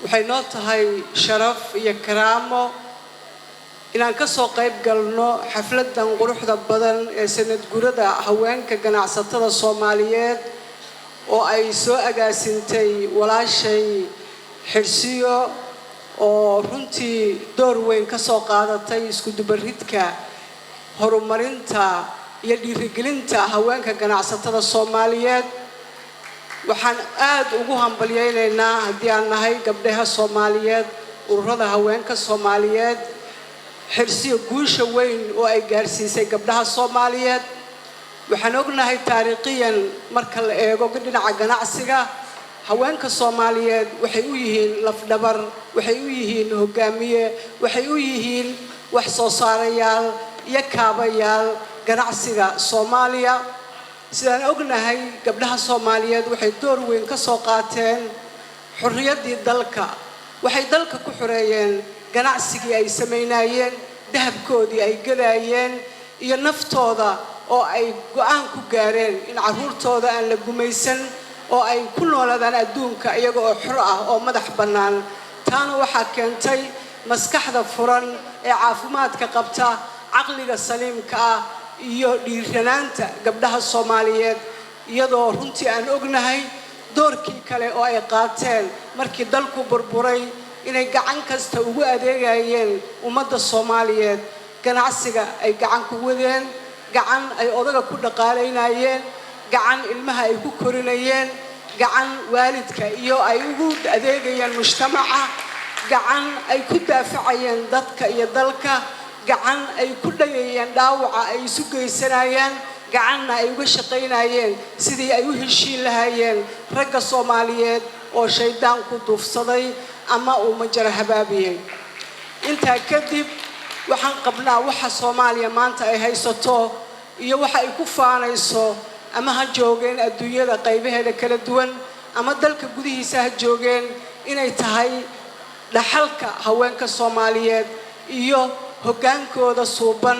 waxay noo tahay sharaf iyo karaamo inaan ka soo qayb galno xafladan quruxda badan ee sanad gurada haweenka ganacsatada Soomaaliyeed oo ay soo agaasintay walaashay Xirsiyo oo runtii door weyn ka soo qaadatay isku dubaridka horumarinta iyo dhiirigelinta haweenka ganacsatada Soomaaliyeed waxaan aad ugu hambalyeeynaa haddii aan nahay gabdhaha Soomaaliyeed ururada haweenka Soomaaliyeed Xirsiyo guusha weyn oo ay gaarsiisay gabdhaha Soomaaliyeed waxaan ognahay taariikhiyan marka la eego dhinaca ganacsiga haweenka Soomaaliyeed waxay u yihiin lafdhabar waxay u yihiin hogaamiye waxay u yihiin wax soo saarayaal iyo kaabayaal ganacsiga Soomaaliya sidaan ognahay gabdhaha Soomaaliyeed waxay door weyn ka soo qaateen xorriyadii dalka waxay dalka ku xoreeyeen ganacsigii ay sameynayeen dahabkoodii ay galayeen iyo naftooda oo ay go'aan ku gaareen in caruurtooda aan la gumaysan oo ay ku noolaadaan adduunka iyaga oo xor ah oo madax bannaan taana waxaa keentay maskaxda furan ee caafimaadka qabta caqliga saliimka ah iyo dhiiranaanta gabdhaha Soomaaliyeed iyadoo runtii aan ognahay doorkii kale oo ay qaateen markii dalku burburay inay gacan kasta ugu adeegayeen ummadda Soomaaliyeed ganacsiga ay gacan ku wadeen gacan ay odaga ku dhaqaaleynayeen gacan ilmaha ay ku korinayeen gacan waalidka iyo ay ugu adeegayeen mujtamaca gacan ay ku daafacayeen dadka iyo dalka gacan ay ku dhagayeen dhaawaca ay isu geysanayeen gacanna ay uga shaqaynayeen sidii ay u heshiin lahaayeen ragga Soomaaliyeed oo shaydaan ku duufsaday ama uu majara habaabiyay inta kadib waxaan qabnaa waxa Soomaaliya maanta ay haysato iyo waxa ay ku faanayso ama ha joogeen adduunyada qaybaheeda kala duwan ama dalka gudihiisa ha joogeen inay tahay dhaxalka haweenka Soomaaliyeed iyo hogaankooda suuban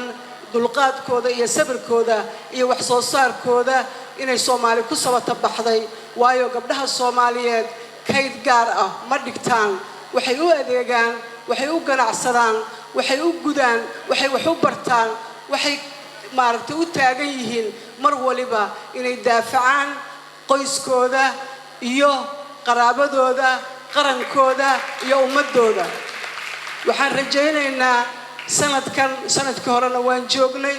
dulqaadkooda iyo sabirkooda iyo wax soo saarkooda inay Soomaali ku sabata baxday waayo gabdhaha Soomaaliyeed kayd gaar ah ma dhigtaan waxay u adeegaan waxay u ganacsadaan waxay u gudaan waxay wax u bartaan waxay maaragtay u taagan yihiin mar waliba inay daafacaan qoyskooda iyo qaraabadooda qarankooda iyo ummadooda waxaan rajaynaynaa sanadkii horena waan joognay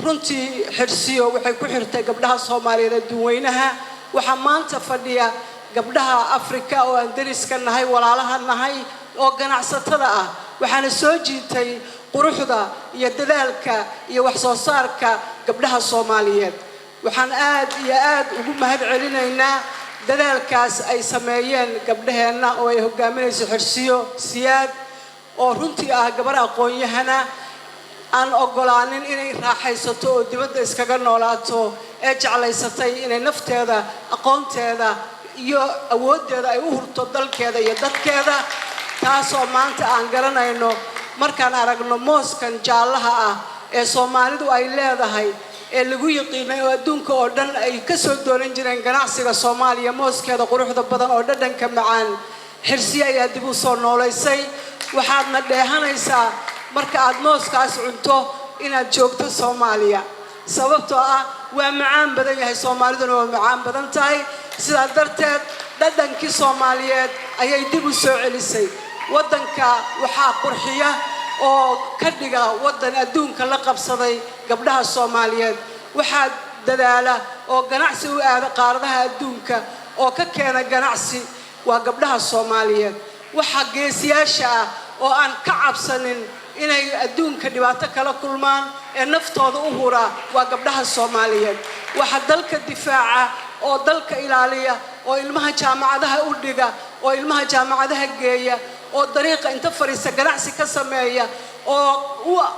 runtii Xirsiyo waxay ku xirtay gabdhaha Soomaaliyeed adduunweynaha waxa maanta fadhiya gabdhaha Afrika oo aan dariska nahay walaalaha nahay oo ganacsatada ah waxaana soo jiitay quruxda iyo dadaalka iyo wax soo saarka gabdhaha Soomaaliyeed waxaan aad iyo aad ugu mahad celinaynaa dadaalkaas ay sameeyeen gabdhaheena oo ay hogaaminayso Xirsiyo Siyaad oo runtii ah gabar aqoon-yahana aan ogolaanin inay raaxaysato oo dibadda iskaga noolaato ee jeclaysatay inay nafteeda aqoonteeda iyo awoodeeda ay u hurto dalkeeda iyo dadkeeda taasoo maanta aan garanayno markaan aragno mooskan jaallaha ah ee Soomaalidu ay leedahay ee lagu yaqiinay oo adduunka oo dhan ay ka soo dooran jireen ganacsiga Soomaaliya mooskeeda quruxda badan oo dhadhanka macaan Xirsiyo ayaa dib u soo nooleysay waxaadna dheehanaysaa marka aad mooskaas cunto inaad joogto Soomaaliya sababtoo ah waa macaan badan yahay Soomaaliduna waa macaan badan tahay sidaa darteed dhadhankii Soomaaliyeed ayay dib u soo celisay wadanka waxaa qurxiya oo ka dhiga wadan adduunka la qabsaday gabdhaha Soomaaliyeed waxaa dadaala oo ganacsi u aada qaaradaha adduunka oo ka keena ganacsi waa gabdhaha Soomaaliyeed waxa geesiyaasha ah oo aan ka cabsanin inay adduunka dhibaato kala kulmaan ee naftooda u hura waa gabdhaha Soomaaliyeed waxa dalka difaaca oo dalka ilaaliya oo ilmaha jaamacadaha u dhiga oo ilmaha jaamacadaha geeya oo dariiqa inta fariisa ganacsi ka sameeya oo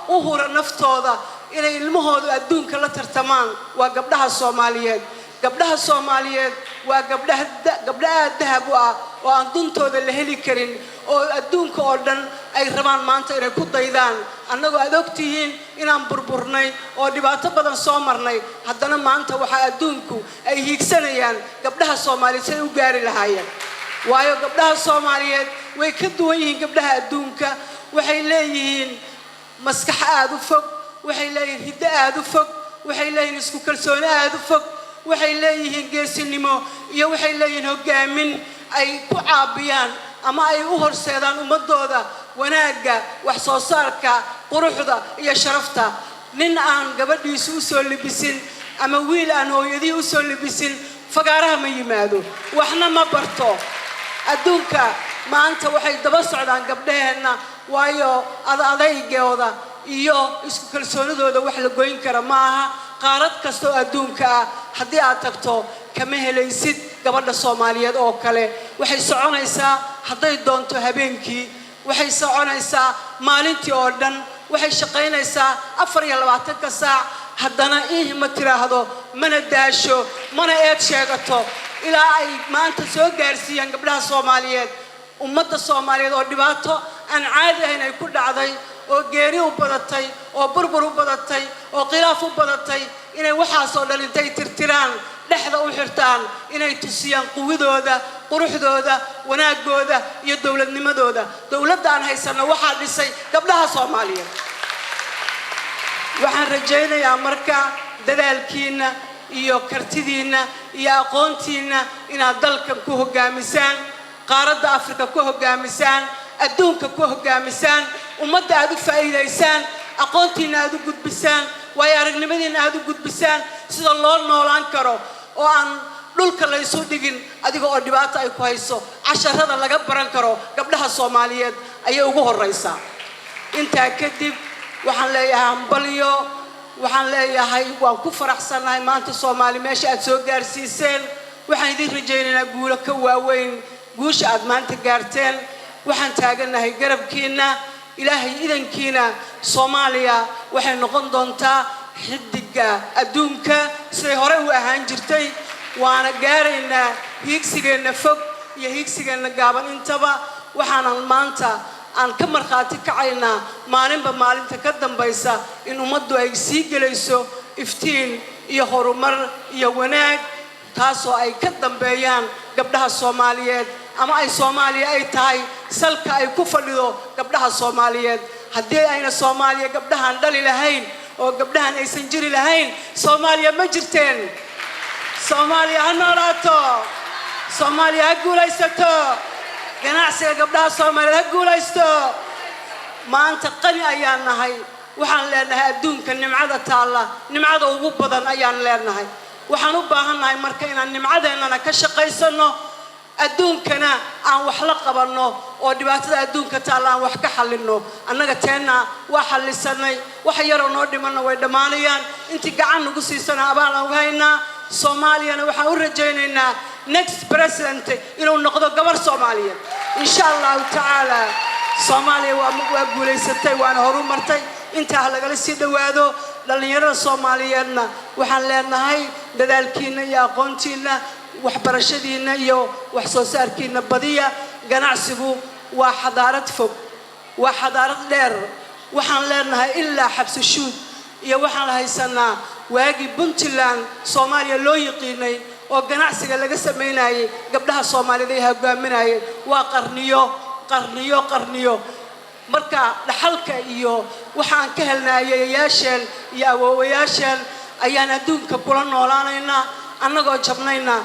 u hura naftooda inay ilmahooda adduunka la tartamaan waa gabdhaha Soomaaliyeed gabdhaha Soomaaliyeed waa gabdhaha dahab ah oo aan duntooda la heli karin oo adduunka oo dhan ay rabaan maanta inay ku daydaan annagoo aad ogtihiin inaan burburnay oo dhibaato badan soo marnay haddana maanta waxa adduunku ay hiigsanayaan gabdhaha Soomaaliyeed si ay u gaari lahaayeen waayo gabdhaha Soomaaliyeed way ka duwan yihiin gabdhaha adduunka waxay leeyihiin maskax aad u fog waxay leeyihiin hiddo aad u fog waxay leeyihiin isku kalsooni aad u fog waxay leeyihiin geesinimo iyo waxay leeyihiin hogaamin ay ku caabiyaan ama ay u horseedaan ummadooda wanaaga wax soo saarka quruxda iyo sharafta nin aan gabadhiisu u soo libisin ama wiil aan hooyadii u soo libisin fagaaraha ma yimaado waxna ma barto adduunka maanta waxay daba socdaan gabdhaheena waayo adaygooda iyo isku kalsoonidooda wax la goyn kara maaha qaarad kasta oo adduunka ah haddii aad tagto kama helaysid gabadha Soomaaliyeed oo kale waxay soconaysaa hadday doonto habeenkii waxay soconaysaa maalintii oo dhan waxay shaqaynaysaa 24 saac haddana ma tiraahdo mana daasho mana eed sheegato ilaa ay maanta soo gaarsiiyaan gabdhaha Soomaaliyeed ummadda Soomaaliyeed oo dhibaato aan caadi ahayn ay ku dhacday oo geeri u badatay oo burbur u badatay oo khilaaf u badatay inay waxaas oo dhan intay tirtiraan dhexda u xirtaan inay tusiyaan quwadooda quruxdooda wanaagooda iyo dawladnimadooda dawladda aan haysano waxa dhisay gabdhaha Soomaaliyeed waxaan rajaynayaa marka dadaalkiina iyo kartidiina iyo aqoontiina inaad dalkan ku hogaamisaan qaaradda Afrika ku hogaamisaan adduunka ku hogaamisaan ummadda aad u faa'iideysaan aqoontiina aad u gudbisaan way aragnimadiina aad u gudbisaan sida loo noolaan karo oo aan dhulka la isu dhigin adiga oo dhibaato ay ku hayso casharada laga baran karo gabdhaha Soomaaliyeed ayay ugu horeysaa inta kadib waxaan leeyahay ambaliyo waxaan leeyahay waan ku faraxsanahay maanta Soomaali meesha aad soo gaarsiiseen waxaan idin rajaynaynaa guulo ka waaweyn guusha aad maanta gaarteen waxaan taaganahay garabkiina ilaahay idankiina Soomaaliya waxay noqon doontaa xidiga adduunka si hore u ahaan jirtay waana gaaraynaa hiigsigeena fog iyo hiigsigeena gaaban intaba waxaan maanta aan ka marxaati kacaynaa maalinba maalinta ka dambaysa in ummaddu ay sii galayso iftiin iyo horumar iyo wanaag taasoo ay ka dambeeyaan gabdhaha Soomaaliyeed ama ay Soomaaliya ay tahay salka ay ku fadhido gabdhaha Soomaaliyeed haddii ayna Soomaaliya gabdhahan dhali lahayn oo gabdhahan aysan jiri lahayn Soomaaliya ma jirteen Soomaaliya ha noolaato Soomaaliya ha guulaysato ganacsiga gabdhaha Soomaaliyeed ha guulaysto maanta qani ayaan nahay waxaan leenahay adduunka nimcada taala nimcada ugu badan ayaan leenahay waxaan u baahanahay marka inaan nimcadeennana ka shaqaysano adduunkana aan wax la qabanno oo dhibaatada adduunka taala aan wax ka xalino annaga teena waa xalisanay wax yar oo noo dhimanna way dhamaanayaan intii gacan nagu siisana abaal aan haynaa Soomaaliyana waxaan u rajaynaynaa next president inuu noqdo gabar Soomaaliyeed insha Allah ta'ala Soomaaliya waa guulaysatay waana horumartay inta laga sii dhawaado dhalinyarada Soomaaliyeedna waxaan leenahay dadaalkiina iyo aqoontiina waxbarashadiina iyo wax soo saarkiina badiya ganacsigu waa xadaarad fog waa xadaarad dheer waxaan leenahay ilaa xabsi shuud iyo waxaan haysanaa waagi Puntland Soomaaliya loo yiqiinay oo ganacsiga laga sameeyay gabdhaha Soomaaliyeed ay hogaaminayeen waa qarniyo marka dhaxalka iyo waxaan ka helnaayayaasheen iyo awoowayaasheen ayaan adduunka kula noolaanaynaa annagoo jabnayna